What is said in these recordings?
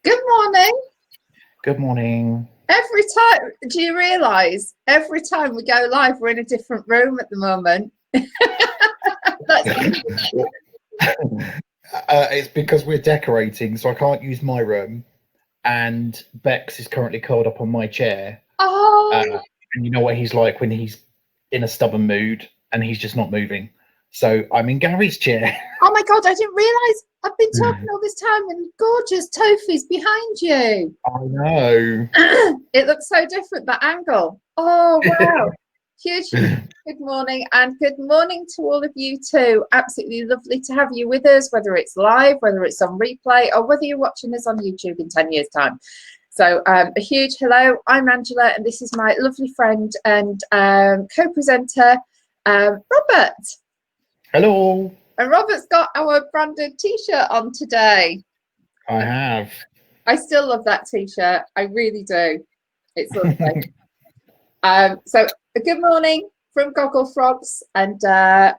Good morning. Good morning. Every time, do you realise every time we go live, we're in a different room at the moment? It's because we're decorating, so I can't use my room, and Bex is currently curled up on my chair. Oh, And you know what he's like when he's in a stubborn mood and he's just not moving. So I'm in Gary's chair. oh my God, I didn't realise I've been talking all this time and gorgeous Tofi's behind you. I know. It looks so different, that angle. Oh, wow. Huge good morning, and good morning to all of you too. Absolutely lovely to have you with us, whether it's live, whether it's on replay, or whether you're watching us on YouTube in 10 years' time. So a huge hello. I'm Angela, and this is my lovely friend and co-presenter, Robert. Hello. And Robert's got our branded t-shirt on today. I have. I still love that t-shirt. I really do. It's lovely. So good morning from Gogglefrogs, and I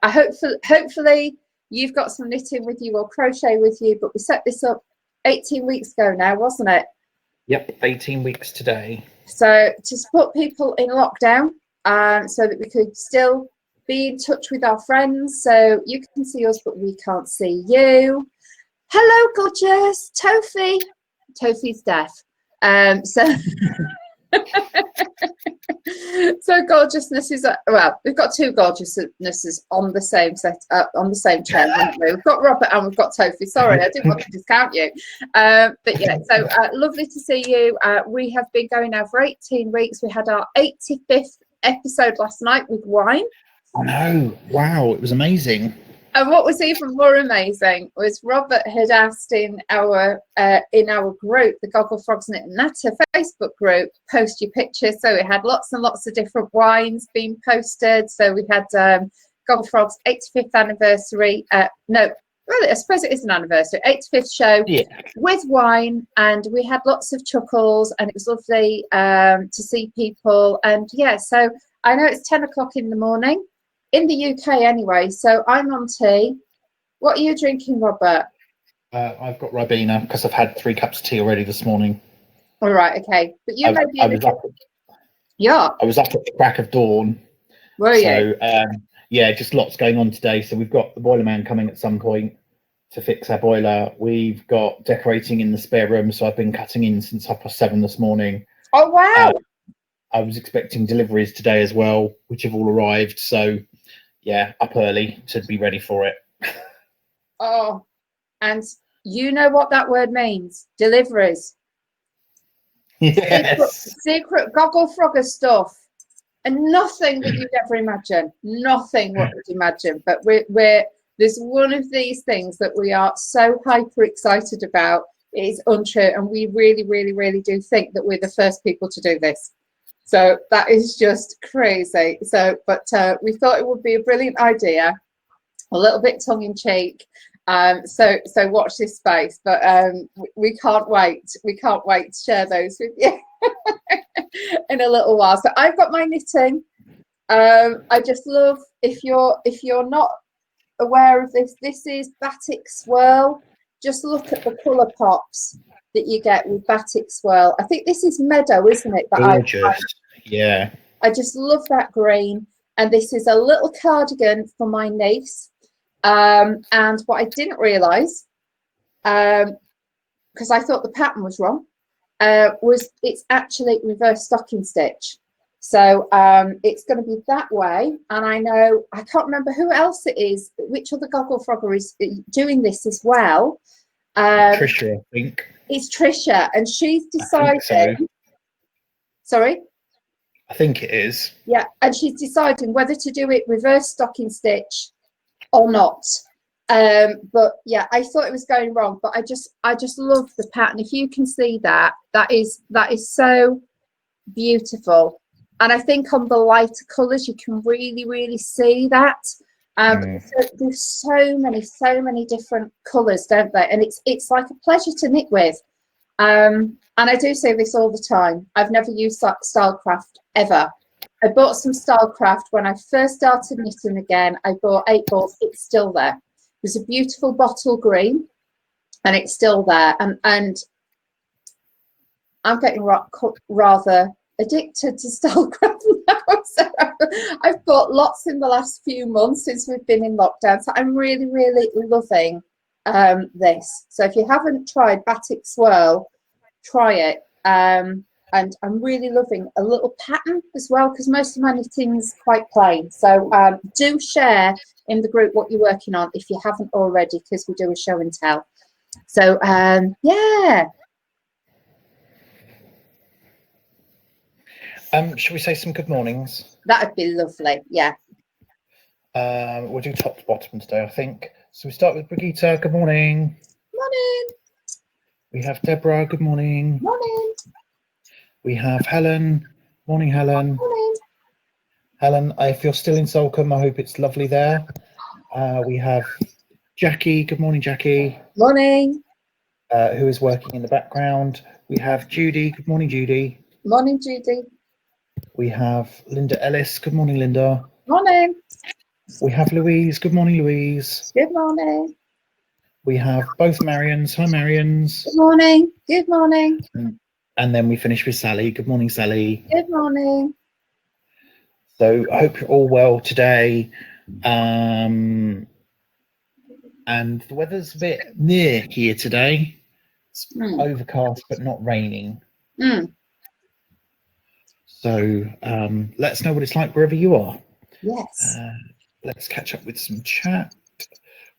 hopefully you've got some knitting with you or crochet with you. But we set this up 18 weeks ago now, wasn't it? Yep, 18 weeks today. So to support people in lockdown, so that we could still be in touch with our friends. So you can see us, but we can't see you. Hello, gorgeous Tofi. Tofi's deaf. So. So gorgeousness is well, we've got two gorgeousnesses on the same set on the same chair, haven't we? We've got Robert and we've got Tofi. Sorry, I didn't want to discount you, but yeah, so lovely to see you. We have been going now for 18 weeks. We had our 85th episode last night with wine. I know. Wow, it was amazing. And what was even more amazing was Robert had asked in our group, the Gogglefrogs Knit and Natter Facebook group, post your pictures. So we had lots and lots of different wines being posted. So we had Gogglefrogs 85th anniversary. No, really, I suppose it is an anniversary. 85th show with wine, and we had lots of chuckles, and it was lovely to see people. And yeah, so I know it's 10 o'clock in the morning. In the UK anyway, so I'm on tea. What are you drinking, Robert? I've got Ribena because I've had 3 cups of tea already this morning. All right, okay. But you may be I was up at the crack of dawn. Were you? Yeah, just lots going on today. So we've got the boiler man coming at some point to fix our boiler. We've got decorating in the spare room, so I've been cutting in since 7:30 this morning. Oh, wow. I was expecting deliveries today as well, which have all arrived. So yeah, up early to be ready for it. Oh, and you know what that word means? Deliveries. Yes. Secret Gogglefrogger stuff, and nothing that you'd ever imagine. Nothing what you'd imagine. But we're there's one of these things that we are so hyper excited about. It is untrue, and we really, really, really do think that we're the first people to do this. So that is just crazy. So, but we thought it would be a brilliant idea, a little bit tongue in cheek. So watch this space. But we can't wait. We can't wait to share those with you in a little while. So I've got my knitting. I just love, if you're not aware of this, this is Batik Swirl. Just look at the colour pops that you get with Batik Swirl. I think this is Meadow, isn't it? Gorgeous. Yeah. I just love that green. And this is a little cardigan for my niece. And what I didn't realise, because I thought the pattern was wrong, was it's actually reverse stocking stitch. So it's going to be that way. And I know, I can't remember who else it is, which other Gogglefrogger is doing this as well. Trisha, I think. It's Trisha, and she's deciding. Sorry? I think it is. Yeah, and she's deciding whether to do it reverse stocking stitch or not. But yeah, I thought it was going wrong, but I just love the pattern. If you can see that, that is so beautiful. And I think on the lighter colours you can really, really see that. There's so many different colours, don't they? And it's like a pleasure to knit with. And I do say this all the time. I've never used Stylecraft ever. I bought some Stylecraft when I first started knitting again. I bought 8 balls. It's still there. It was a beautiful bottle green, and it's still there. And I'm getting rather addicted to Starcraft now. So I've bought lots in the last few months since we've been in lockdown. So I'm really, really loving this. So if you haven't tried Batik Swirl, try it. And I'm really loving a little pattern as well, because most of my knitting's quite plain. So do share in the group what you're working on if you haven't already, because we do a show and tell. So yeah. Shall we say some good mornings? That'd be lovely, yeah. We'll do top to bottom today, I think. So we start with Brigitte. Good morning. Morning. We have Deborah. Good morning. Morning. We have Helen. Morning, Helen. Morning. Helen, if you're still in Salcombe, I hope it's lovely there. We have Jackie. Good morning, Jackie. Morning. Who is working in the background. We have Judy. Good morning, Judy. Morning, Judy. We have Linda Ellis. Good morning, Linda. Morning. We have Louise. Good morning, Louise. Good morning. We have both Marians. Hi, Marians. Good morning. Good morning. And then we finish with Sally. Good morning, Sally. Good morning. So I hope you're all well today. And the weather's a bit near here today. It's overcast but not raining. So let us know what it's like wherever you are. Yes. Let's catch up with some chat.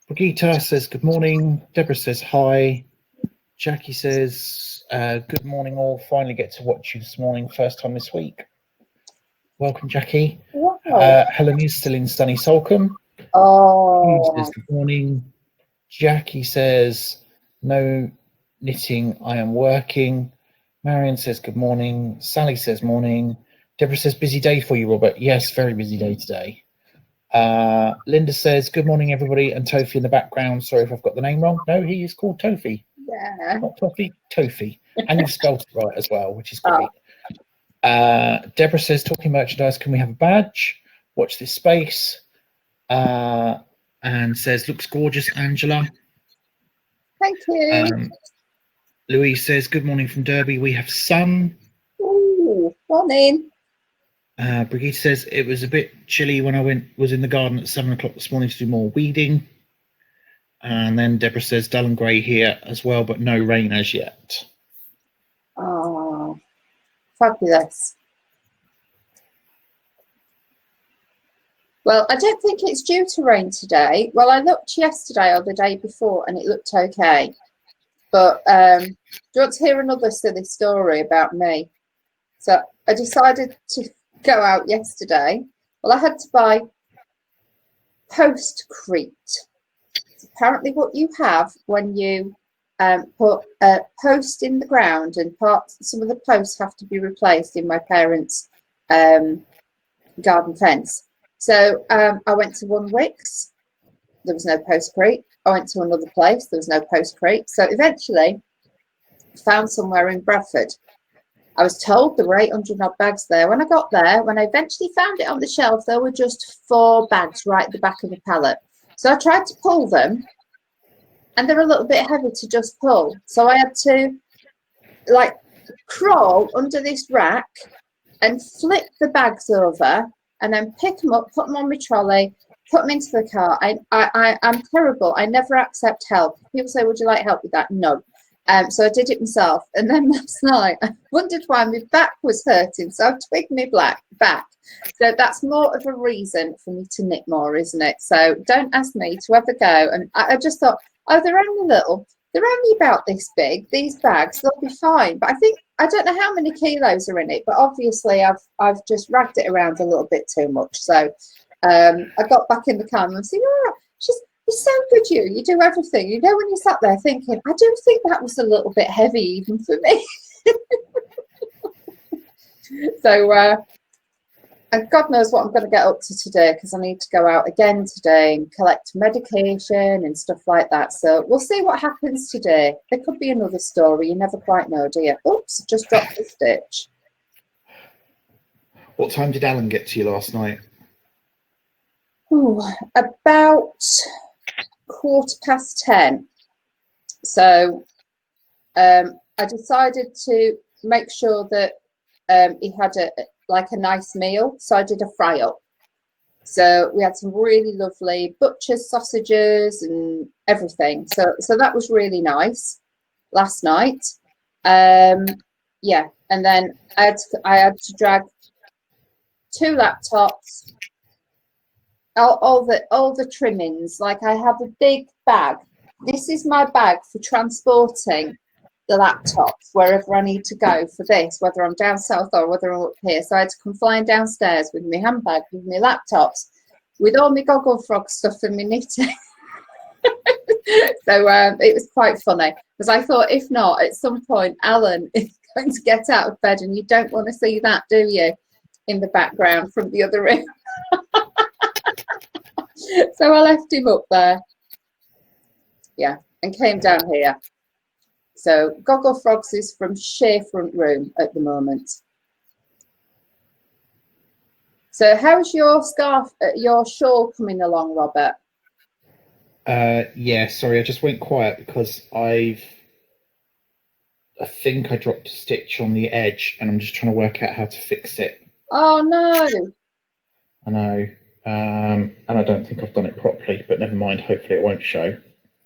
Brigitte says good morning. Deborah says hi. Jackie says good morning all. Finally get to watch you this morning. First time this week. Welcome, Jackie. Wow. Helen is still in sunny Salcombe. Oh. Says good morning. Jackie says no knitting, I am working. Marion says good morning. Sally says morning. Deborah says busy day for you, Robert. Yes, very busy day today. Linda says good morning, everybody, and Tofi in the background. Sorry if I've got the name wrong. No, he is called Tofi. Yeah. Not Tofi, Tofi. And you've spelled it right as well, which is great. Deborah says talking merchandise, can we have a badge? Watch this space. And says looks gorgeous, Angela. Thank you. Louise says good morning from Derby. We have sun. Ooh, morning. Brigitte says it was a bit chilly when I was in the garden at 7 o'clock this morning to do more weeding. And then Deborah says dull and grey here as well, but no rain as yet. Oh, fabulous. Well, I don't think it's due to rain today. Well, I looked yesterday or the day before and it looked okay. But do you want to hear another silly story about me? So I decided to go out yesterday. Well, I had to buy postcrete. It's apparently what you have when you put a post in the ground, and some of the posts have to be replaced in my parents' garden fence. So I went to one Wicks, there was no postcrete. I went to another place, there was no postcrete. So eventually found somewhere in Bradford. I was told there were 800 odd bags there. When I got there, when I eventually found it on the shelf, there were just 4 bags right at the back of the pallet. So I tried to pull them and they're a little bit heavy to just pull. So I had to like crawl under this rack and flip the bags over and then pick them up, put them on my trolley, put them into the car. I'm terrible. I never accept help. People say, would you like help with that? No. So I did it myself. And then last night, I wondered why my back was hurting. So I've twigged my back. So that's more of a reason for me to knit more, isn't it? So don't ask me to ever go. And I just thought, oh, they're only little. They're only about this big, these bags, they'll be fine. But I don't know how many kilos are in it, but obviously I've just ragged it around a little bit too much. So I got back in the car and I said, oh, it's so good you do everything. You know, when you sat there thinking, I do think that was a little bit heavy even for me. So, and God knows what I'm going to get up to today, because I need to go out again today and collect medication and stuff like that. So we'll see what happens today. There could be another story. You never quite know, do you? Oops, just dropped the stitch. What time did Alan get to you last night? Ooh, about 10:15. So I decided to make sure that he had a nice meal. So I did a fry up. So we had some really lovely butcher's sausages and everything. So that was really nice last night. Yeah, and then I had to drag 2 laptops, all the trimmings. Like, I have a big bag. This is my bag for transporting the laptops wherever I need to go for this, whether I'm down south or whether I'm up here. So I had to come flying downstairs with my handbag, with my laptops, with all my Gogglefrog stuff and my knitting. So it was quite funny, because I thought, if not, at some point Alan is going to get out of bed, and you don't want to see that, do you, in the background from the other room. So I left him up there, yeah, and came down here. So Gogglefrogs is from sheer front room at the moment. So how's your scarf, your shawl coming along, Robert? Yeah, sorry, I just went quiet because I think I dropped a stitch on the edge, and I'm just trying to work out how to fix it. Oh no. I know, and I don't think I've done it properly, but never mind. Hopefully, it won't show.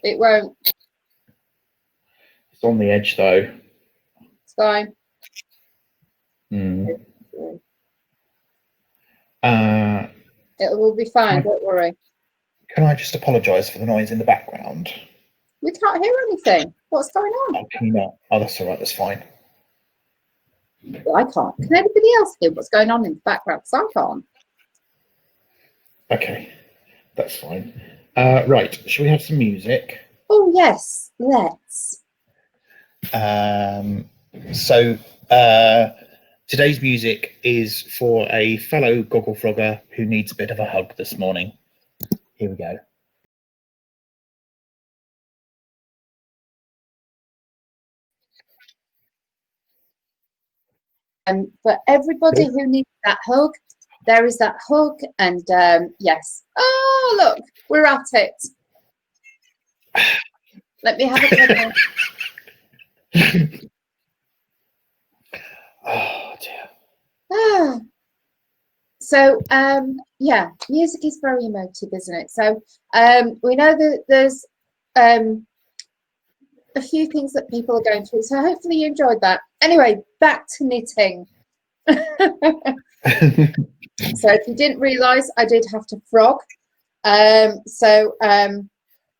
It won't. It's on the edge, though. It's fine. Mm. It will be fine. Don't worry. Can I just apologise for the noise in the background? We can't hear anything. What's going on? Oh, can you not? Oh, that's all right. That's fine. Well, I can't. Can anybody else hear what's going on in the background? Because I can't. Okay, that's fine. Right, shall we have some music? Oh yes, let's. So today's music is for a fellow Gogglefrogger who needs a bit of a hug this morning. Here we go. For everybody who needs that hug, there is that hug, and yes. Oh, look, we're at it. Let me have a cuddle. Oh dear. Ah. So yeah, music is very emotive, isn't it? So we know that there's a few things that people are going through, so hopefully you enjoyed that. Anyway, back to knitting. So if you didn't realize, I did have to frog.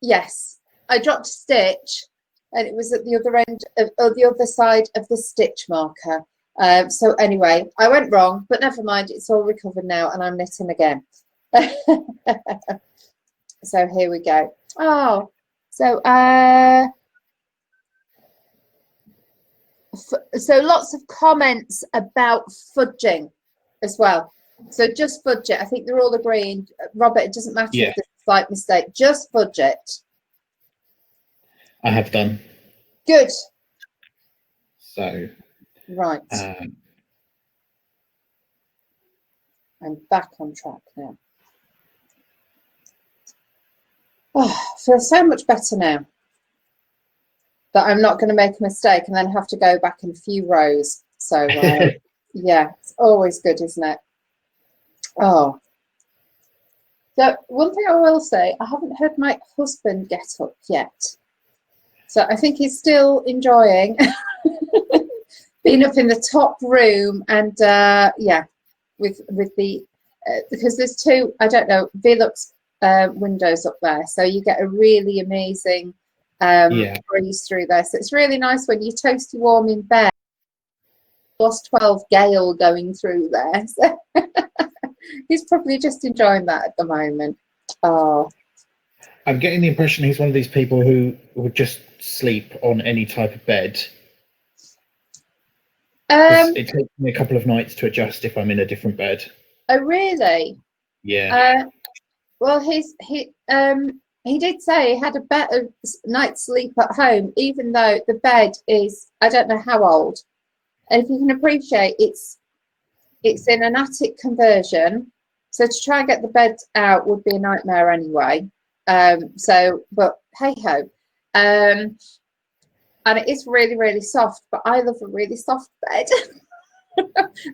Yes, I dropped a stitch, and it was at the other end of the other side of the stitch marker. So anyway, I went wrong, but never mind, it's all recovered now, and I'm knitting again. So here we go. Oh, so so lots of comments about fudging as well. So just fudge it. I think they're all agreeing. Robert, it doesn't matter if there's a slight mistake. Just fudge it. I have done. Good. So. Right. I'm back on track now. Oh, I feel so much better now that I'm not going to make a mistake and then have to go back in a few rows. So yeah, it's always good, isn't it? Oh, so one thing I will say, I haven't heard my husband get up yet, so I think he's still enjoying being up in the top room, and yeah, with the because there's two, I don't know, Velux windows up there, so you get a really amazing breeze through there. So it's really nice when you're toasty warm in bed. Plus 12 gale going through there. So he's probably just enjoying that at the moment. Oh, I'm getting the impression he's one of these people who would just sleep on any type of bed. It takes me a couple of nights to adjust if I'm in a different bed. Oh, really? Yeah. Well, he did say he had a better night's sleep at home, even though the bed is, I don't know how old. And if you can appreciate, it's in an attic conversion, so to try and get the bed out would be a nightmare anyway. So, but hey ho. and it is really, really soft, but I love a really soft bed.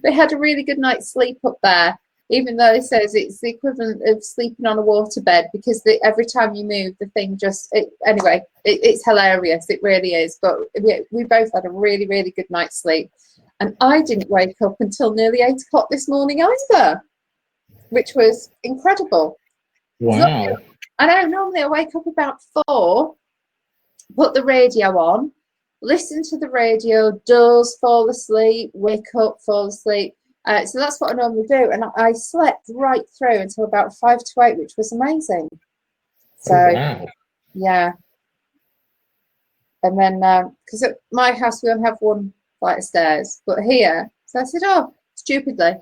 They had a really good night's sleep up there, even though it says it's the equivalent of sleeping on a waterbed, because every time you move, the thing just, anyway, it's hilarious. It really is. But we both had a really, really good night's sleep. And I didn't wake up until nearly 8 o'clock this morning either, which was incredible. Wow. I know, normally I wake up about 4, put the radio on, listen to the radio, doze, fall asleep, wake up, fall asleep. So that's what I normally do. And I slept right through until about 5 to 8, which was amazing. So, wow. yeah. And then, because at my house, we only have 1 flight of stairs, but here, so I said, oh, stupidly,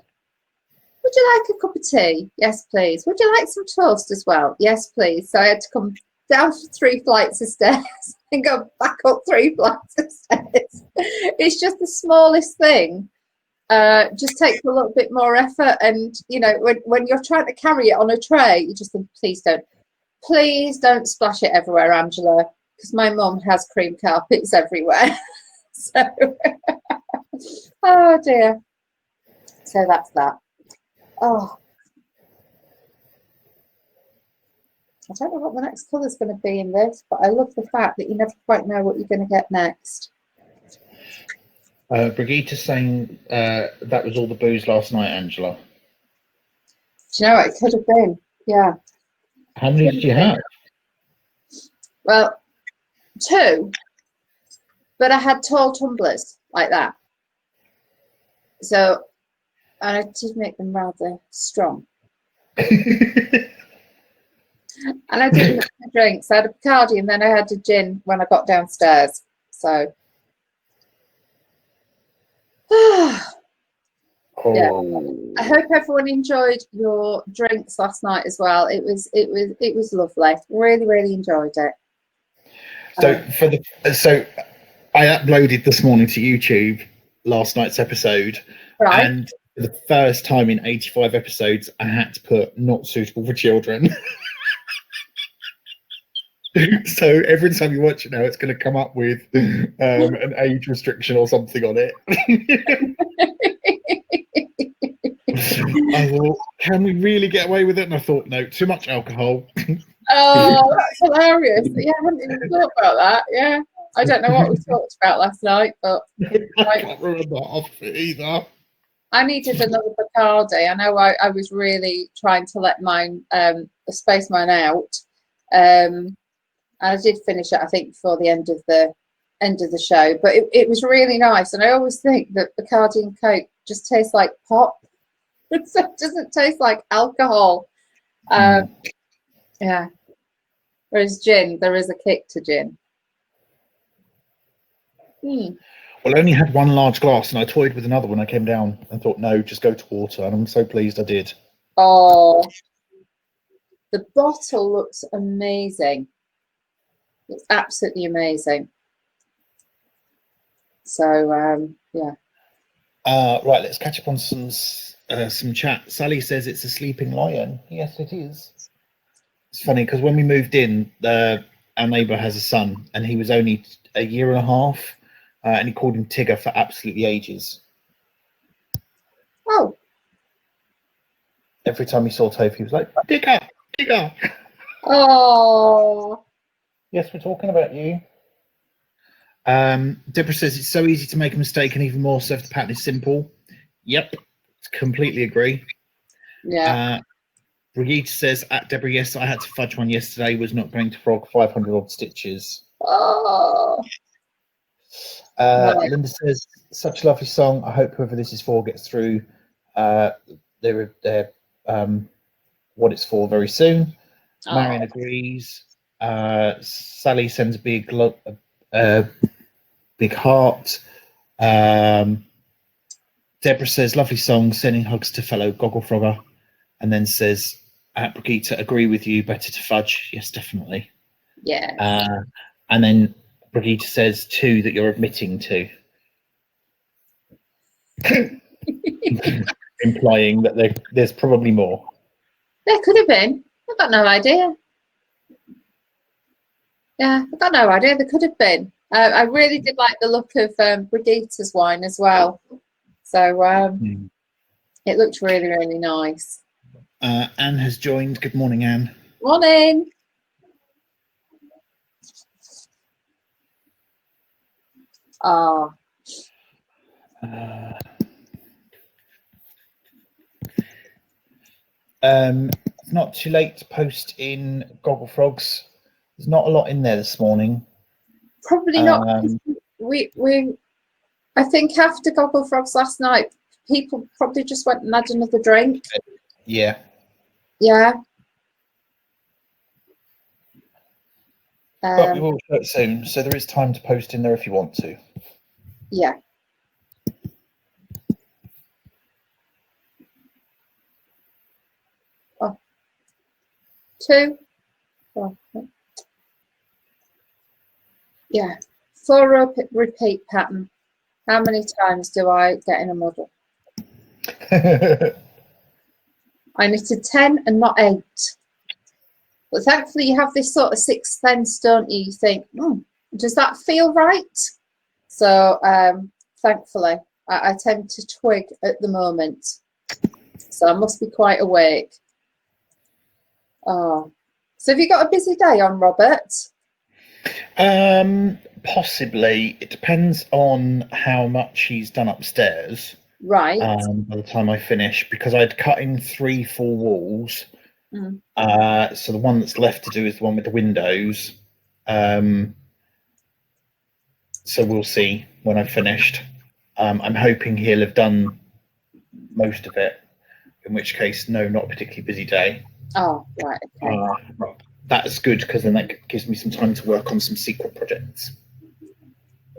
would you like a cup of tea? Yes, please. Would you like some toast as well? Yes, please. So I had to come down 3 flights of stairs and go back up 3 flights of stairs. It's just the smallest thing. Just takes a little bit more effort, and you know, when you're trying to carry it on a tray, you just think, please don't splash it everywhere, Angela, because my mum has cream carpets everywhere. So, oh dear. So that's that. Oh, I don't know what the next colour's going to be in this, but I love the fact that you never quite know what you're going to get next. Brigitte's saying that was all the booze last night, Angela. Do you know what? It could have been. Yeah. How many did you have? Well, 2, but I had tall tumblers like that. So, and I did make them rather strong. And I didn't have my drinks. I had a Bacardi and then I had a gin when I got downstairs. So, yeah. I hope everyone enjoyed your drinks last night as well. It was lovely. Really, really enjoyed it. So I uploaded this morning to YouTube last night's episode, right. And for the first time in 85 episodes, I had to put not suitable for children. So every time you watch it now, it's going to come up with an age restriction or something on it. I thought, can we really get away with it? And I thought, no, too much alcohol. Oh, that's hilarious. Yeah, I hadn't even thought about that. Yeah. I don't know what we talked about last night, but I can't remember half of it either. I needed another Bacardi. I know I was really trying to let mine space mine out. And I did finish it, I think, before the end of the show. But it was really nice. And I always think that Bacardi and Coke just taste like pop. It doesn't taste like alcohol. Yeah. Whereas gin, there is a kick to gin. Well, I only had 1 large glass, and I toyed with another when I came down and thought, no, just go to water. And I'm so pleased I did. Oh, the bottle looks amazing. It's absolutely amazing. So, yeah. Right, let's catch up on some chat. Sally says it's a sleeping lion. Yes, it is. It's funny because when we moved in, our neighbour has a son, and he was only a year and a half, and he called him Tigger for absolutely ages. Oh. Every time he saw Tofu, he was like, Tigger, Tigger. Oh. Yes, we're talking about you. Deborah says it's so easy to make a mistake, and even more so if the pattern is simple. Yep, completely agree. Yeah. Brigitte says, at Deborah, yes, I had to fudge one yesterday, was not going to frog 500 odd stitches. Oh. Linda says, such a lovely song. I hope whoever this is for gets through their what it's for very soon. Marion agrees. Sally sends a big heart. Deborah says, lovely song, sending hugs to fellow Gogglefrogger, and then says, at Brigitte, agree with you, better to fudge. Yes, definitely. Yeah. And then Brigitte says, 2 that you're admitting to. Implying that there's probably more. There could have been. I've got no idea. Yeah, I've got no idea. There could have been. I really did like the look of Brigitta's wine as well. So it looked really, really nice. Anne has joined. Good morning, Anne. Morning. Oh. Not too late to post in Gogglefrogs. There's not a lot in there this morning. Probably not. We I think after Gogglefrogs last night, people probably just went and had another drink. Yeah. Yeah. But we will show it soon, so there is time to post in there if you want to. Yeah. Oh. 2. Oh. Yeah. 4 repeat pattern. How many times do I get in a muddle? I knitted 10 and not 8. But thankfully you have this sort of sixth sense, don't you? You think, does that feel right? So thankfully I tend to twig at the moment. So I must be quite awake. Oh. So have you got a busy day on, Robert? Possibly. It depends on how much he's done upstairs. Right. By the time I finish, because I'd cut in 3 full walls. So the one that's left to do is the one with the windows. So we'll see when I've finished. I'm hoping he'll have done most of it, in which case, no, not a particularly busy day. Oh, right. Okay. That's good, because then that gives me some time to work on some secret projects.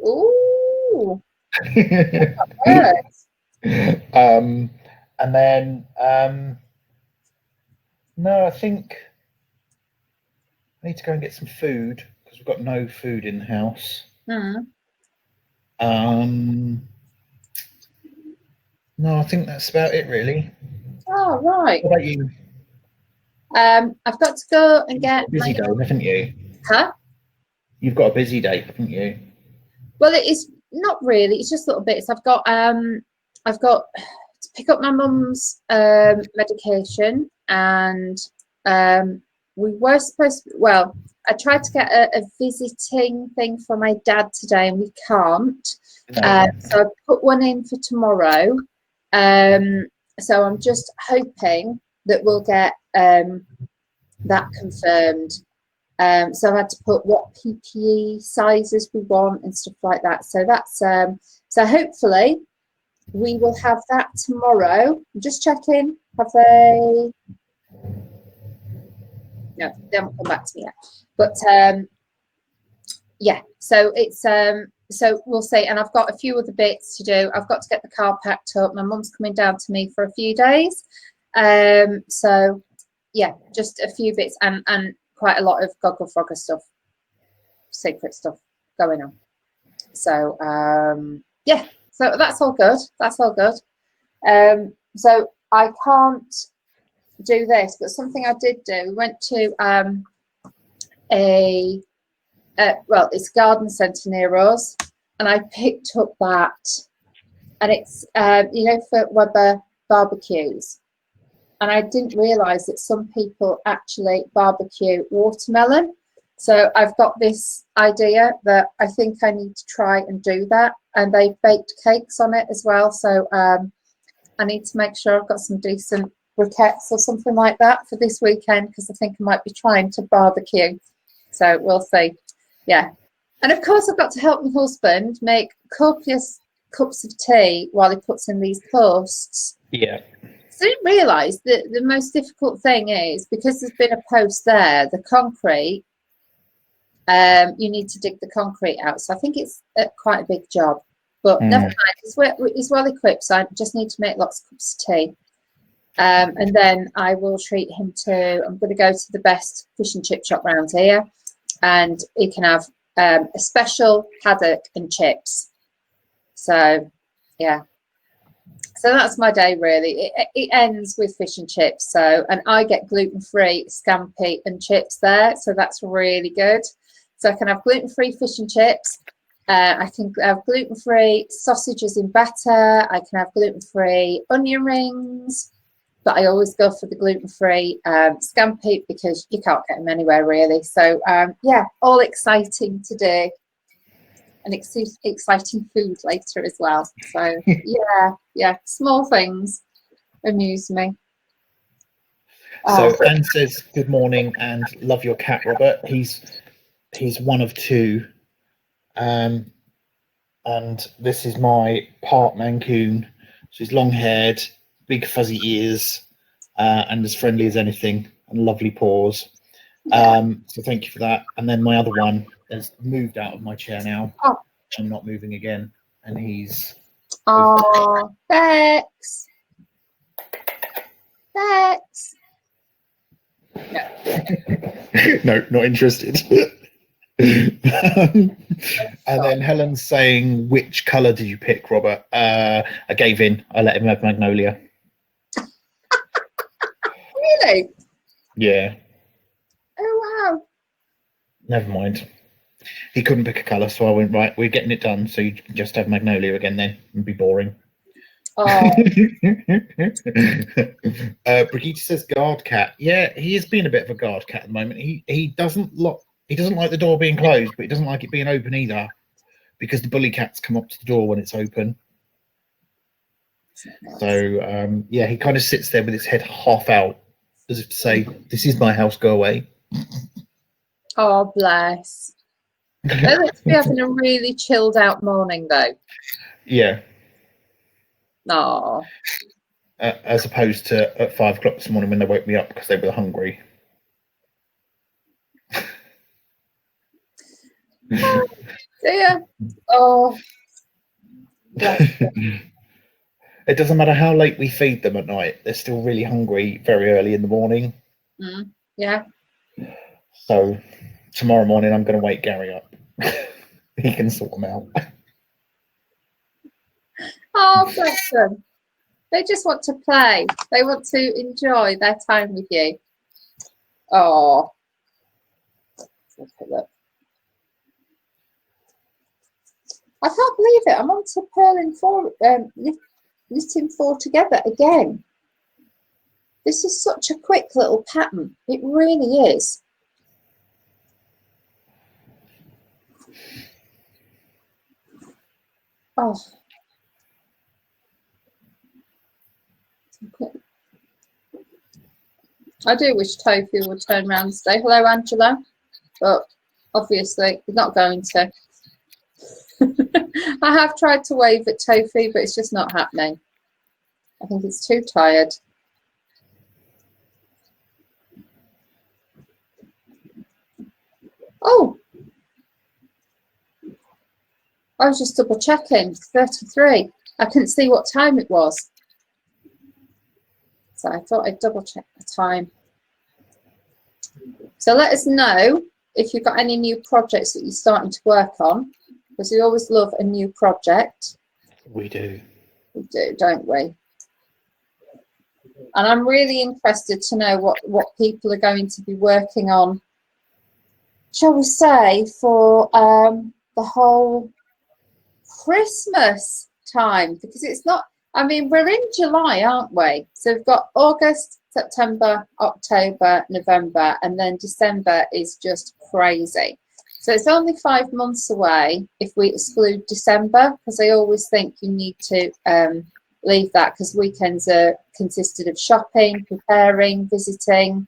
Ooh. And then no, I think I need to go and get some food because we've got no food in the house. No, I think that's about it really. Oh, right. What about you? I've got to go and get busy day, haven't you? Huh? You've got a busy day, haven't you? Well, it is not really. It's just little bits. I've got to pick up my mum's medication, and we were supposed to. Well, I tried to get a visiting thing for my dad today, and we can't. So I put one in for tomorrow. So I'm just hoping that we'll get that confirmed. So I had to put what PPE sizes we want and stuff like that. So that's so hopefully we will have that tomorrow. I'm just checking. Have they? No, they haven't come back to me yet. But yeah, so it's so we'll see. And I've got a few other bits to do. I've got to get the car packed up. My mum's coming down to me for a few days. So yeah, just a few bits and quite a lot of Gogglefrogger stuff, secret stuff going on. So yeah, so that's all good. That's all good. So I can't do this, but something I did do. We went to well, it's a garden centre near us, and I picked up that, and it's you know, for Weber barbecues. And I didn't realise that some people actually barbecue watermelon. So I've got this idea that I think I need to try and do that. And they baked cakes on it as well. So I need to make sure I've got some decent briquettes or something like that for this weekend, because I think I might be trying to barbecue. So we'll see. Yeah. And of course, I've got to help my husband make copious cups of tea while he puts in these posts. Yeah. So I didn't realise that the most difficult thing is, because there's been a post there, the concrete, you need to dig the concrete out. So I think it's quite a big job. But never mind, he's well equipped, so I just need to make lots of cups of tea. And then I will treat him to, I'm going to go to the best fish and chip shop around here, and he can have a special haddock and chips. So, yeah. So that's my day really. It ends with fish and chips. So, and I get gluten-free scampi and chips there. So that's really good. So I can have gluten-free fish and chips, I can have gluten-free sausages in batter. I can have gluten-free onion rings, but I always go for the gluten-free scampi because you can't get them anywhere really. So yeah, all exciting today, and exciting food later as well. So yeah, small things amuse me. So Anne says good morning and love your cat, Robert. He's one of two. And this is my part Mancoon. So he's long haired, big fuzzy ears, and as friendly as anything, and lovely paws. So thank you for that. And then my other one has moved out of my chair now. I'm not moving again, and he's Bex. No, not interested. And then Helen's saying, which colour did you pick, Robert? I gave in. I let him have magnolia. Really? Yeah. Oh wow. Never mind. He couldn't pick a colour, so I went, right, we're getting it done, so you can just have magnolia again then. It'd be boring. Brigitte says guard cat. Yeah, he is being a bit of a guard cat at the moment. He doesn't like the door being closed, but he doesn't like it being open either, because the bully cats come up to the door when it's open. So yeah, he kind of sits there with his head half out, as if to say, "This is my house, go away." Oh bless. They look to be having a really chilled out morning though. Yeah. Oh. As opposed to at 5 o'clock this morning when they woke me up because they were hungry. Dear. Oh. It doesn't matter how late we feed them at night, they're still really hungry very early in the morning. Yeah. So tomorrow morning I'm going to wake Gary up. He can sort them out. Oh, bless them. They just want to play. They want to enjoy their time with you. Oh. Let's have a look. I can't believe it. I'm on to purling four, knitting four together again. This is such a quick little pattern. It really is. Oh. Okay. I do wish Tofu would turn around and say hello, Angela, but obviously he's not going to. I have tried to wave at Tofu, but it's just not happening. I think he's too tired. Oh, I was just double checking. 33. I couldn't see what time it was, so I thought I'd double check the time. So let us know if you've got any new projects that you're starting to work on, because we always love a new project. We do. We do, don't we? And I'm really interested to know what people are going to be working on, shall we say, for the whole Christmas time, because it's not, I mean, we're in July, aren't we? So we've got August, September, October, November, and then December is just crazy. So it's only 5 months away if we exclude December, because I always think you need to leave that, because weekends are consisted of shopping, preparing, visiting,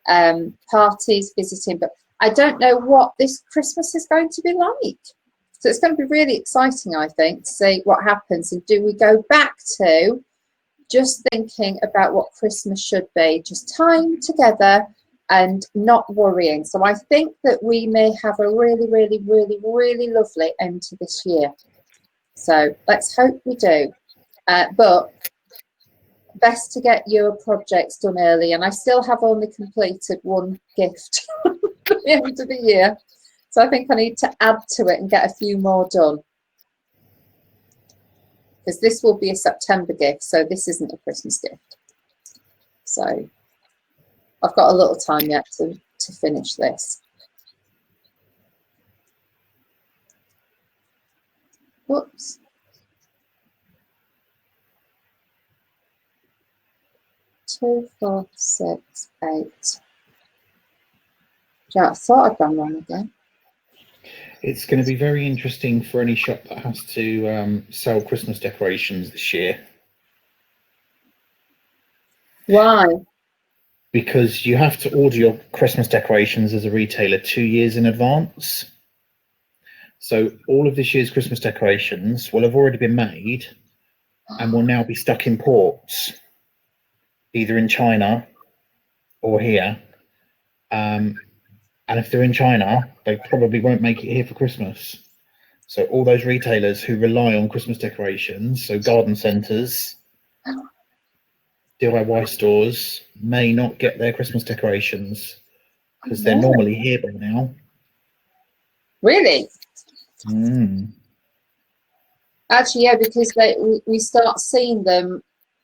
parties, visiting. But I don't know what this Christmas is going to be like. So it's going to be really exciting, I think, to see what happens. And do we go back to just thinking about what Christmas should be, just time together and not worrying? So I think that we may have a really, really, really, really lovely end to this year. So let's hope we do. But best to get your projects done early. And I still have only completed one gift at the end of the year. So I think I need to add to it and get a few more done, because this will be a September gift, so this isn't a Christmas gift. So I've got a little time yet to finish this. Whoops. Two, 4, 6, 8. Yeah, I thought I'd gone wrong again. It's going to be very interesting for any shop that has to sell Christmas decorations this year. Why? Because you have to order your Christmas decorations as a retailer 2 years in advance. So all of this year's Christmas decorations will have already been made and will now be stuck in ports, either in China or here. And if they're in China, they probably won't make it here for Christmas. So all those retailers who rely on Christmas decorations, so garden centres, DIY stores, may not get their Christmas decorations because they're normally here by now. Really? Mm. Actually, yeah, because we start seeing them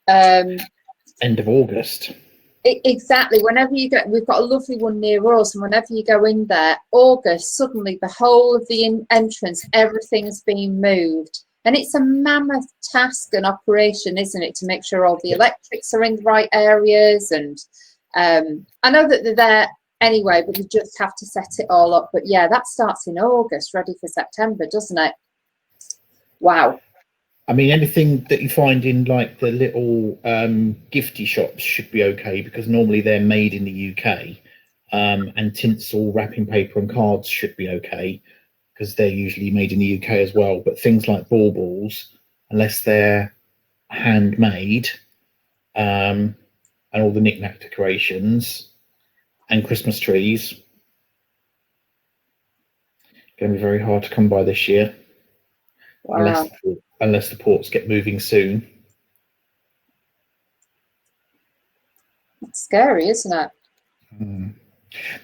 End of August. Exactly. Whenever you go, we've got a lovely one near us, and whenever you go in there, August, suddenly the whole of the entrance, everything's been moved. And it's a mammoth task and operation, isn't it, to make sure all the electrics are in the right areas. And I know that they're there anyway, but you just have to set it all up. But yeah, that starts in August, ready for September, doesn't it? Wow. I mean, anything that you find in like the little gifty shops should be okay because normally they're made in the UK, and tinsel, wrapping paper and cards should be okay because they're usually made in the UK as well. But things like baubles, unless they're handmade, and all the knick-knack decorations and Christmas trees, going to be very hard to come by this year. Wow. Unless the ports get moving soon. It's scary, isn't it? Mm.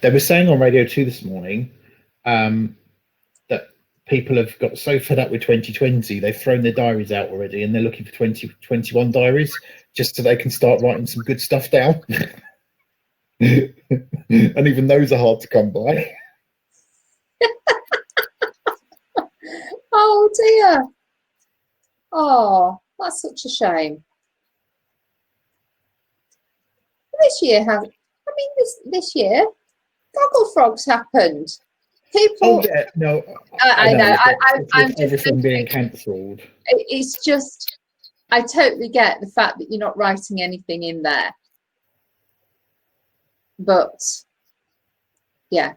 They were saying on Radio 2 this morning that people have got so fed up with 2020, they've thrown their diaries out already and they're looking for 2021 diaries just so they can start writing some good stuff down. And even those are hard to come by. Oh dear. Oh, that's such a shame. This year this year, Gogglefrogs happened. People. Oh yeah, no. I know. I'm just everything being cancelled. It's just, I totally get the fact that you're not writing anything in there, but yeah,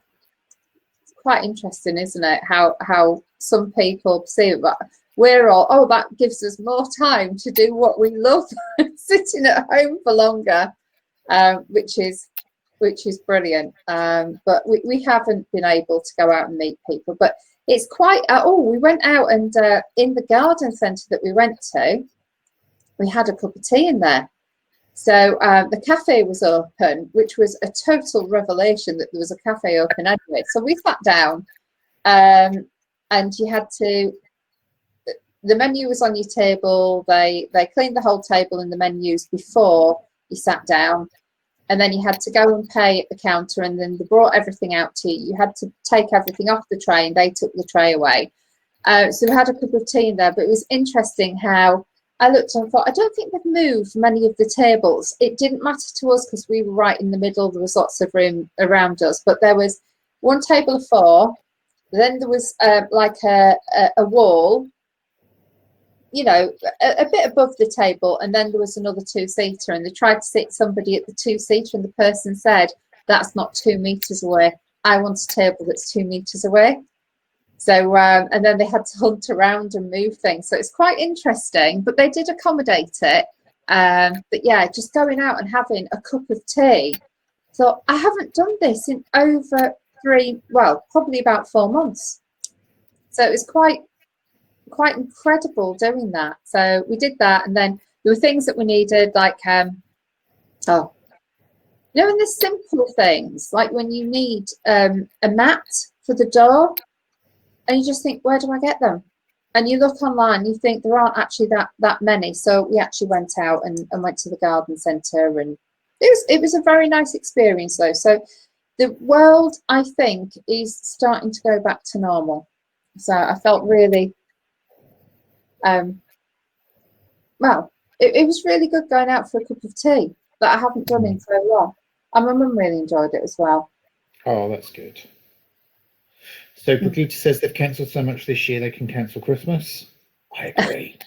it's quite interesting, isn't it? How some people see it, but we're all, oh, that gives us more time to do what we love, sitting at home for longer, which is brilliant. But we haven't been able to go out and meet people, but it's quite, we went out and in the garden centre that we went to, we had a cup of tea in there. So the cafe was open, which was a total revelation that there was a cafe open anyway. So we sat down, and you had to, the menu was on your table. They cleaned the whole table and the menus before you sat down. And then you had to go and pay at the counter, and then they brought everything out to you. You had to take everything off the tray, and they took the tray away. So we had a cup of tea in there, but it was interesting how I looked and thought, I don't think they've moved many of the tables. It didn't matter to us because we were right in the middle. There was lots of room around us, but there was one table of 4. Then there was like a wall, you know, a bit above the table, and then there was another 2-seater, and they tried to sit somebody at the 2-seater, and the person said, that's not 2 meters away. I want a table that's 2 meters away. So and then they had to hunt around and move things, so it's quite interesting, but they did accommodate it. But yeah, just going out and having a cup of tea, so I haven't done this in over probably about 4 months, so it was quite incredible doing that. So we did that, and then there were things that we needed, like and the simple things, like when you need a mat for the door, and you just think, where do I get them? And you look online, you think there aren't actually that many. So we actually went out and went to the garden centre, and it was a very nice experience though. So the world, I think, is starting to go back to normal. So I felt really Well, it was really good going out for a cup of tea that I haven't done in so long. And my mum really enjoyed it as well. Oh, that's good. So Brigitte says they've cancelled so much this year they can cancel Christmas. I agree.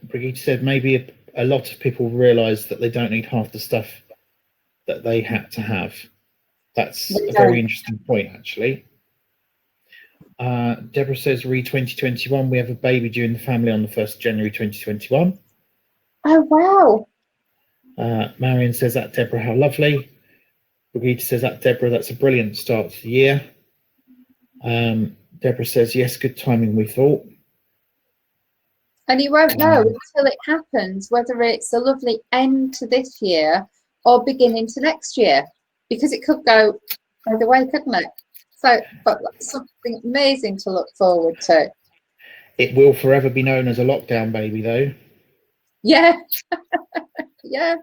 Brigitte said maybe a lot of people realise that they don't need half the stuff that they had to have. That's a very interesting point, actually. Deborah says, re 2021, we have a baby due in the family on the 1st of January 2021. Oh, wow. Marion says, that Deborah, how lovely. Brigitte says, that Deborah, that's a brilliant start to the year. Deborah says, yes, good timing, we thought. And you won't know until it happens whether it's a lovely end to this year or beginning to next year, because it could go either way, couldn't it? So, but something amazing to look forward to. It will forever be known as a lockdown baby, though. Yeah. Yeah.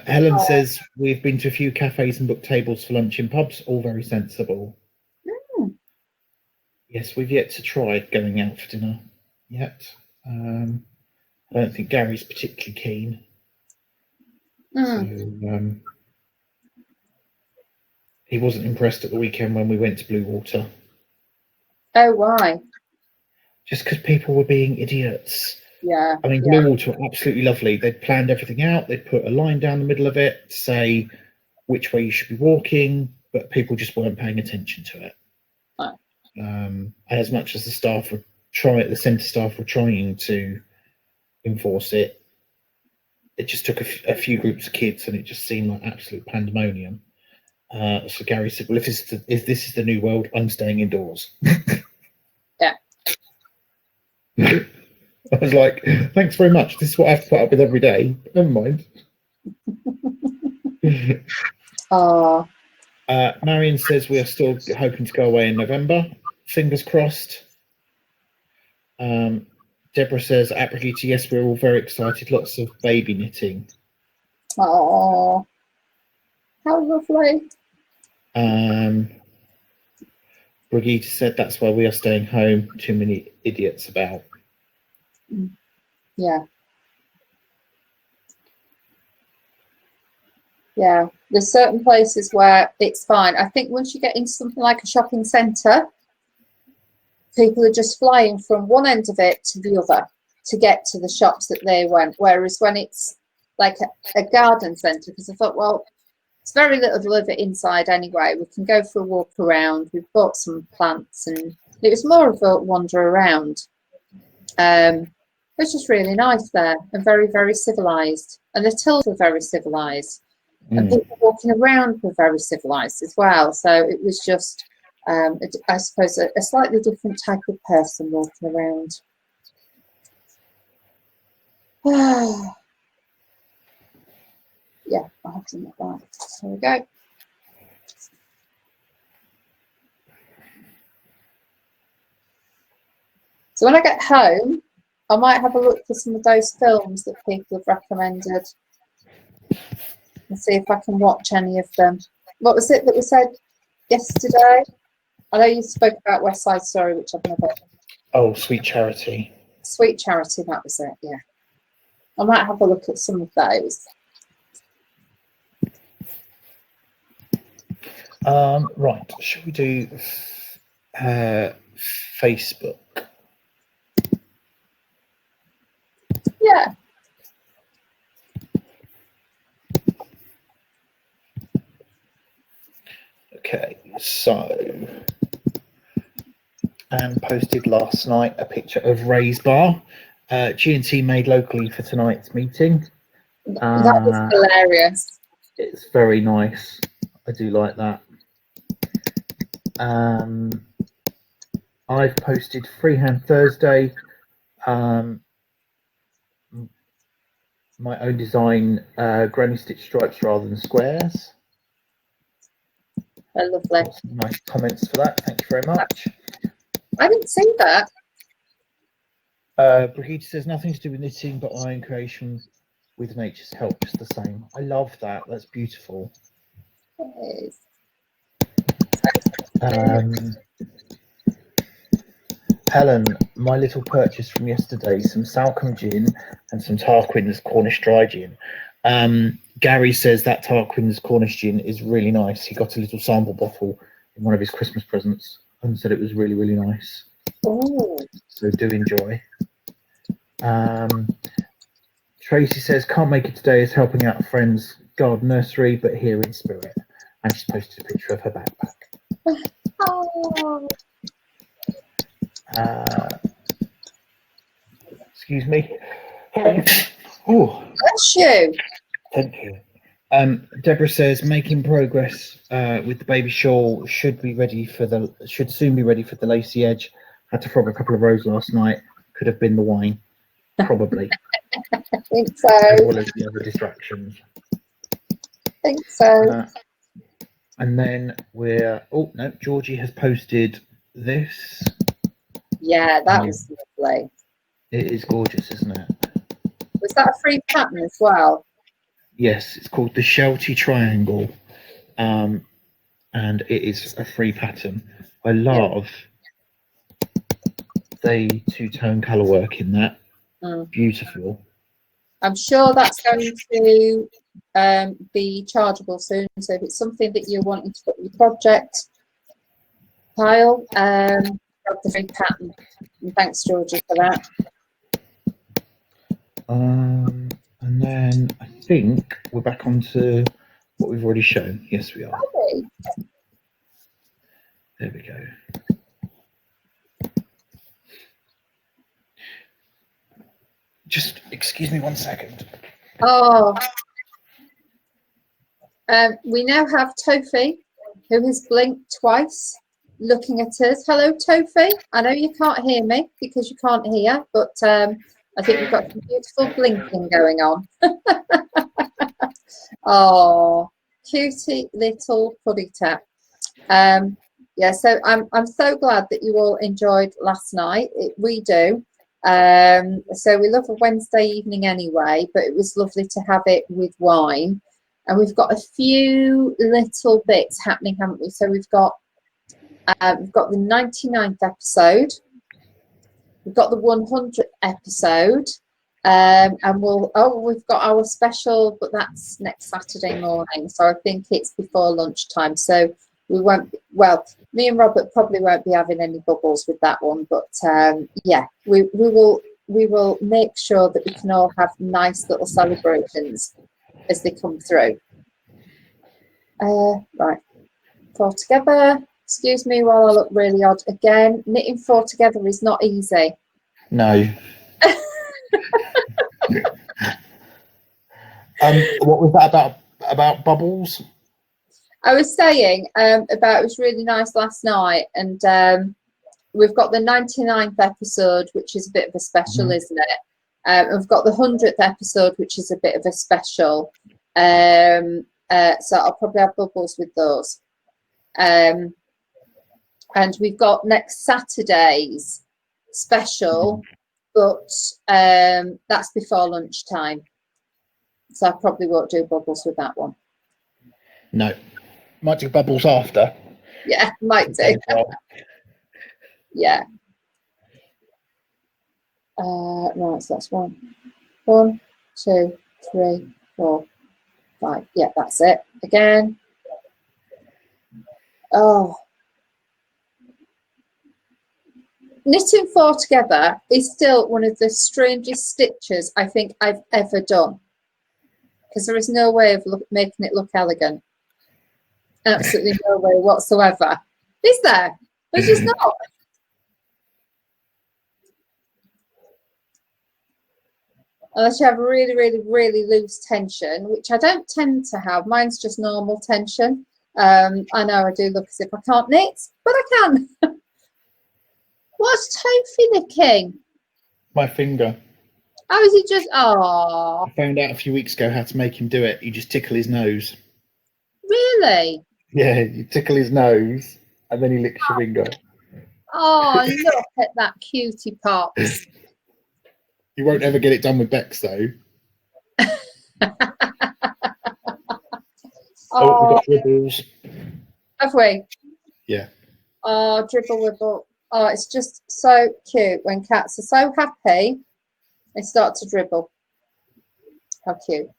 Helen says, we've been to a few cafes and booked tables for lunch in pubs, all very sensible. Yes, we've yet to try going out for dinner yet. I don't think Gary's particularly keen. So, he wasn't impressed at the weekend when we went to Blue Water. Oh, why? Just because people were being idiots. Yeah. I mean, Blue Water were absolutely lovely. They'd planned everything out. They'd put a line down the middle of it to say which way you should be walking, but people just weren't paying attention to it. Oh. And as much as the staff were the centre staff were trying to enforce it, it just took a few groups of kids, and it just seemed like absolute pandemonium. So Gary said, "Well, if this is the new world, I'm staying indoors." Yeah. I was like, "Thanks very much. This is what I have to put up with every day." But never mind. Oh. Marion says we are still hoping to go away in November. Fingers crossed. Deborah says, at Brigitte, yes, we're all very excited. Lots of baby knitting. Oh, how lovely. Brigitte said that's why we are staying home. Too many idiots about. Yeah. Yeah. There's certain places where it's fine. I think once you get into something like a shopping centre, people are just flying from one end of it to the other to get to the shops that they went. Whereas when it's like a garden centre, because I thought, well, it's very little to live it inside anyway. We can go for a walk around. We've bought some plants, and it was more of a wander around. It's just really nice there and very, very civilised. And the tills were very civilised. And people walking around were very civilised as well. So it was just, I suppose, a slightly different type of person walking around. Yeah, I'll have some of that. There we go. So when I get home, I might have a look for some of those films that people have recommended and see if I can watch any of them. What was it that we said yesterday? I know you spoke about West Side Story, which I've never. Oh, Sweet Charity. Sweet Charity, that was it, yeah. I might have a look at some of those. Right, shall we do Facebook? Yeah. Okay, so Anne posted last night a picture of Ray's bar, G&T made locally for tonight's meeting. That was hilarious. It's very nice. I do like that. I've posted Freehand Thursday, my own design granny stitch stripes rather than squares. They're lovely. Some nice comments for that. Thank you very much. I didn't see that. Brigitte says nothing to do with knitting, but iron creation with nature's help, just the same. I love that. That's beautiful. It is. Helen, my little purchase from yesterday, some Salcombe gin and some Tarquin's Cornish dry gin. Gary says that Tarquin's Cornish gin is really nice. He got a little sample bottle in one of his Christmas presents and said it was really, really nice. Oh. So do enjoy. Tracy says, can't make it today, is helping out a friend's garden nursery, but here in spirit. And she's posted a picture of her backpack. Oh. Excuse me. Oh, Bless you. thank you. Deborah says, making progress with the baby shawl. Should soon be ready for the lacy edge. Had to frog a couple of rows last night. Could have been the wine, probably. I think so. As well as the other distractions. I think so. And then Georgie has posted this. Yeah, that was lovely. It is gorgeous, isn't it? Was that a free pattern as well? Yes, it's called the Shelty Triangle, and it is a free pattern. I love the two-tone colour work in that. Beautiful. I'm sure that's going to be chargeable soon. So if it's something that you're wanting to put in your project pile, grab the free pattern. And thanks, Georgie, for that. And then I think we're back onto what we've already shown. Yes, we are. Okay. There we go. Just excuse me 1 second. Oh, we now have Tofi, who has blinked twice, looking at us. Hello, Tofi. I know you can't hear me because you can't hear, but I think we've got some beautiful blinking going on. Oh, cutie little puddy tap. Yeah, so I'm so glad that you all enjoyed last night. We do. So we love a Wednesday evening anyway, but it was lovely to have it with wine. And we've got a few little bits happening, haven't we? So we've got the 99th episode, we've got the 100th episode, and we've got our special, but that's next Saturday morning. So I think it's before lunchtime. So we won't. Me and Robert probably won't be having any bubbles with that one, but yeah, we will make sure that we can all have nice little celebrations as they come through. Right, 4 together. Excuse me while I look really odd again. Knitting 4 together is not easy. No. What was that about bubbles? I was saying about it was really nice last night, and we've got the 99th episode, which is a bit of a special, isn't it? We've got the 100th episode, which is a bit of a special. So I'll probably have bubbles with those. And we've got next Saturday's special, but that's before lunchtime. So I probably won't do bubbles with that one. No. Might do bubbles after. Yeah, might do. Yeah. Right, so that's 1, 2, 3, 4, 5. Yeah, that's it. Again. Oh. Knitting 4 together is still one of the strangest stitches I think I've ever done, because there is no way of making it look elegant. Absolutely no way whatsoever. Is there? There's just not. Unless you have really, really, really loose tension, which I don't tend to have. Mine's just normal tension. I know I do look as if I can't knit, but I can. What's Tofi nicking? My finger. How is he just... Oh. I found out a few weeks ago how to make him do it. You just tickle his nose. Really? Yeah, you tickle his nose and then he licks your finger. Oh, look at that cutie pops. You won't ever get it done with Bex though. Oh, we've got dribbles. Have we? Yeah. Oh, dribble wibble. Oh, it's just so cute when cats are so happy, they start to dribble. How cute.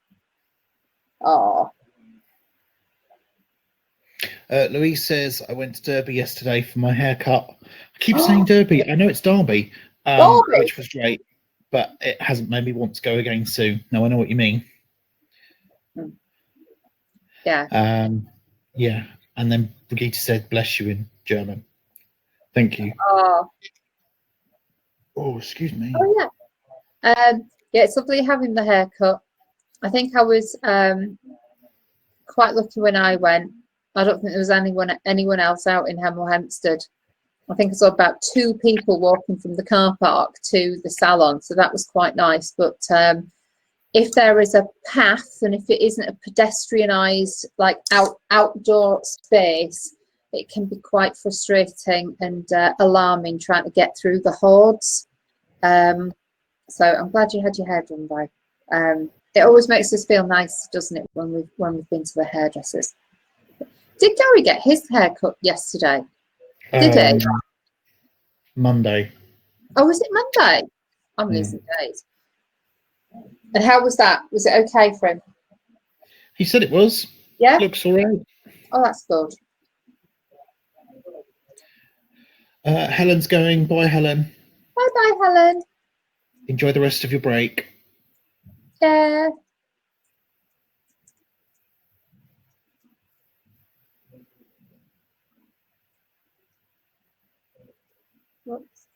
Oh. Louise says, I went to Derby yesterday for my haircut. I keep saying Derby. I know it's Derby, Derby. which was great, but it hasn't made me want to go again soon. No, I know what you mean. Yeah. Yeah. And then Brigitte said, bless you in German. Thank you. Oh. Oh, excuse me. Oh, yeah. Yeah, it's lovely having the haircut. I think I was quite lucky when I went. I don't think there was anyone else out in Hemel Hempstead. I think I saw about 2 people walking from the car park to the salon, so that was quite nice. But if there is a path and if it isn't a pedestrianised like outdoor space, it can be quite frustrating and alarming trying to get through the hordes. So I'm glad you had your hair done, though. It always makes us feel nice, doesn't it, when we've been to the hairdressers. Did Gary get his hair cut yesterday? Did he? Monday. Oh, was it Monday? I'm losing days. And how was that? Was it okay for him? He said it was. Yeah. Looks all right. Oh, that's good. Helen's going. Bye, Helen. Bye, Helen. Enjoy the rest of your break. Yeah. Whoops.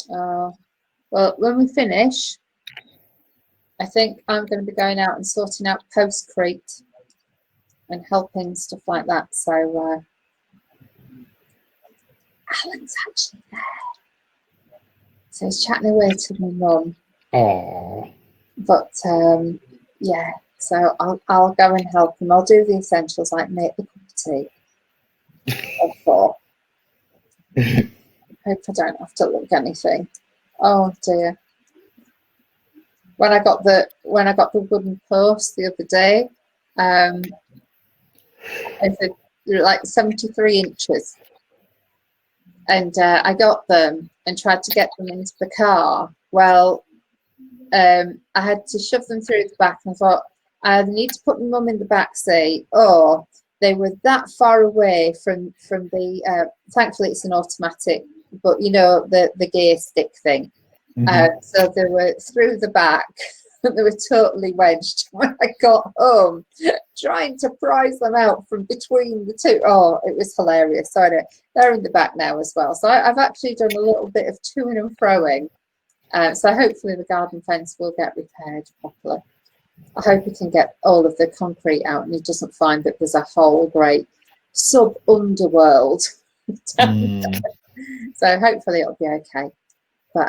Well, when we finish, I think I'm going to be going out and sorting out Postcrete and helping stuff like that. So Alan's actually there. So he's chatting away to my mum. Oh. But yeah, so I'll go and help him. I'll do the essentials like make the cup of tea. Hope I don't have to look anything. Oh dear. When I got the wooden post the other day, they were like 73 inches, and I got them and tried to get them into the car. Well, I had to shove them through the back, and I thought I either need to put my mum in the back seat, or they were that far away from the. Thankfully, it's an automatic, but you know the gear stick thing. So they were through the back. They were totally wedged when I got home, trying to prise them out from between the two. Oh, it was hilarious. So anyway, they're in the back now as well. So I've actually done a little bit of toing and froing. So hopefully the garden fence will get repaired properly. I hope he can get all of the concrete out and he doesn't find that there's a whole great sub-underworld. So hopefully it'll be okay. But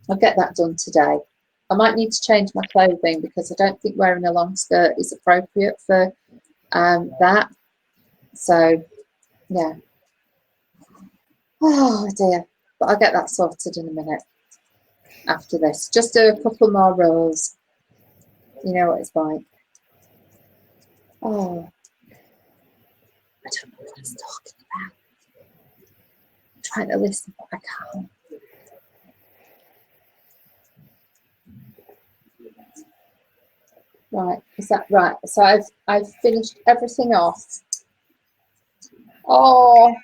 I'll get that done today. I might need to change my clothing because I don't think wearing a long skirt is appropriate for that. So, yeah. Oh, dear. But I'll get that sorted in a minute after this. Just do a couple more rows. You know what it's like. Oh. I don't know what I was talking about. I'm trying to listen, but I can't. Right, is that right? So I've finished everything off. Oh,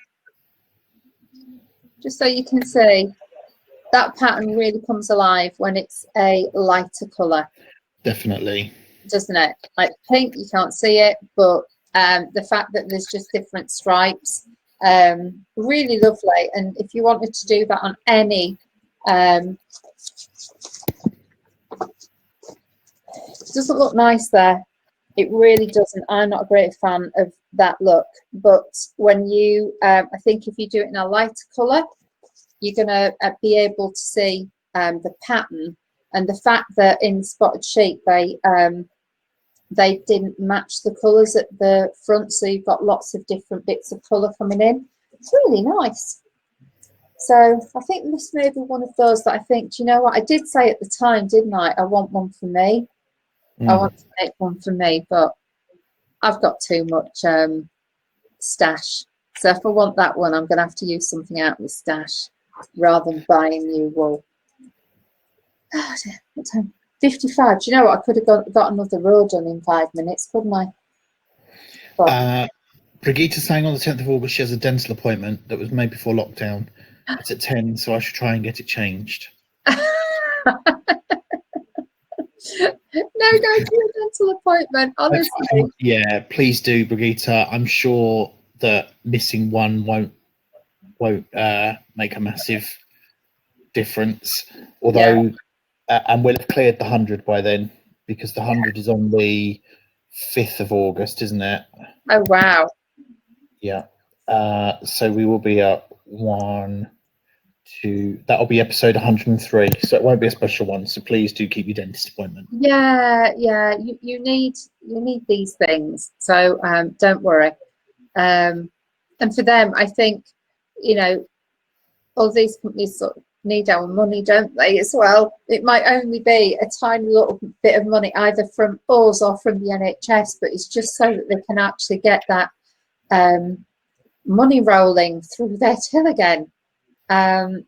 just so you can see, that pattern really comes alive when it's a lighter colour. Definitely. Doesn't it? Like pink, you can't see it, but the fact that there's just different stripes, really lovely. And if you wanted to do that on any it doesn't look nice there. It really doesn't. I'm not a great fan of that look. But when you, I think if you do it in a lighter colour, you're going to be able to see the pattern. And the fact that in Spotted Sheep, they didn't match the colours at the front. So you've got lots of different bits of colour coming in. It's really nice. So I think this may be one of those that I think, do you know what? I did say at the time, didn't I? I want one for me. I want to make one for me, but I've got too much stash. So if I want that one, I'm going to have to use something out of the stash rather than buying new wool. Oh dear, what time? 55. Do you know what? I could have got another row done in 5 minutes, couldn't I? But Brigitte's saying on the 10th of August she has a dental appointment that was made before lockdown. It's at 10, so I should try and get it changed. No, go to your dental appointment, honestly. Yeah, please do, Brigitte. I'm sure that missing one won't make a massive difference. Although, and we'll have cleared the 100 by then, because the 100 is on the 5th of August, isn't it? Oh wow. Yeah. So we will be at that'll be episode 103. So it won't be a special one. So please do keep your dentist appointment. Yeah. You need these things. So don't worry. And for them, I think, you know, all these companies sort of need our money, don't they, as well? It might only be a tiny little bit of money either from us or from the NHS, but it's just so that they can actually get that money rolling through their till again.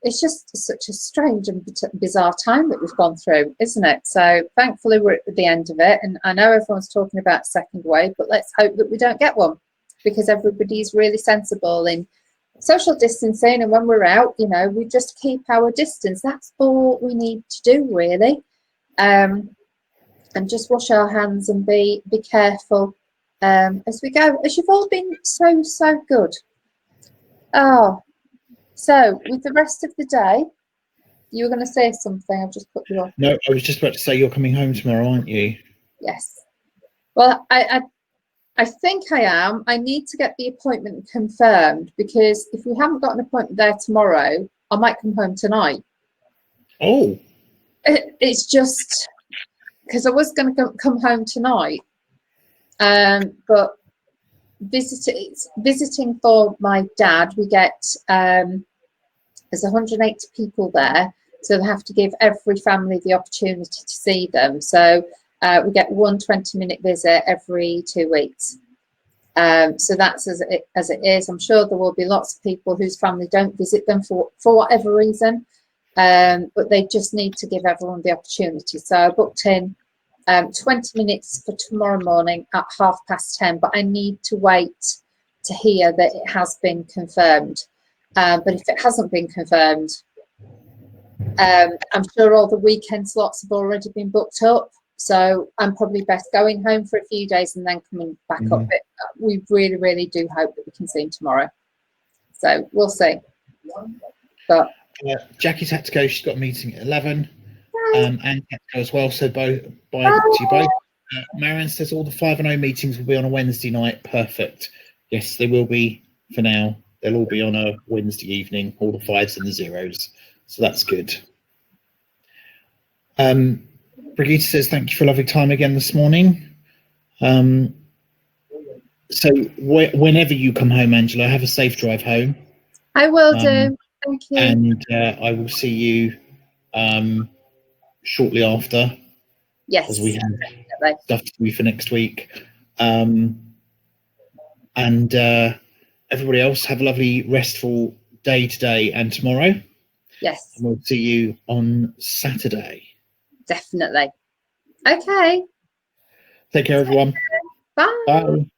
It's just such a strange and bizarre time that we've gone through, isn't it? So thankfully we're at the end of it, and I know everyone's talking about second wave, but let's hope that we don't get one, because everybody's really sensible in social distancing, and when we're out, you know, we just keep our distance. That's all we need to do, really. And just wash our hands and be careful as we go, as you've all been so good. Oh, so with the rest of the day, you were going to say something. I've just cut you off. No, I was just about to say you're coming home tomorrow, aren't you? Yes. Well, I think I am. I need to get the appointment confirmed, because if we haven't got an appointment there tomorrow, I might come home tonight. Oh. It's just because I was going to come home tonight, but visiting for my dad, we get there's 180 people there, so they have to give every family the opportunity to see them. So we get one 20-minute visit every 2 weeks. So that's as it is. I'm sure there will be lots of people whose family don't visit them for whatever reason, but they just need to give everyone the opportunity. So I booked in 20 minutes for tomorrow morning at 10:30, but I need to wait to hear that it has been confirmed. But if it hasn't been confirmed, I'm sure all the weekend slots have already been booked up. So I'm probably best going home for a few days and then coming back up. But we really do hope that we can see him tomorrow. So we'll see. But Jackie's had to go. She's got a meeting at 11. And had to go as well. So bye to you both. Marianne says all the 5-0 meetings will be on a Wednesday night. Perfect. Yes, they will be for now. They'll all be on a Wednesday evening, all the 5s and the 0s. So that's good. Brigitte says, thank you for a lovely time again this morning. So whenever you come home, Angela, have a safe drive home. I will do. Thank you. And I will see you shortly after. Yes. As we have stuff to do for next week. And everybody else, have a lovely, restful day today and tomorrow. Yes. And we'll see you on Saturday. Definitely. Okay. Take care, everyone. Bye. Bye.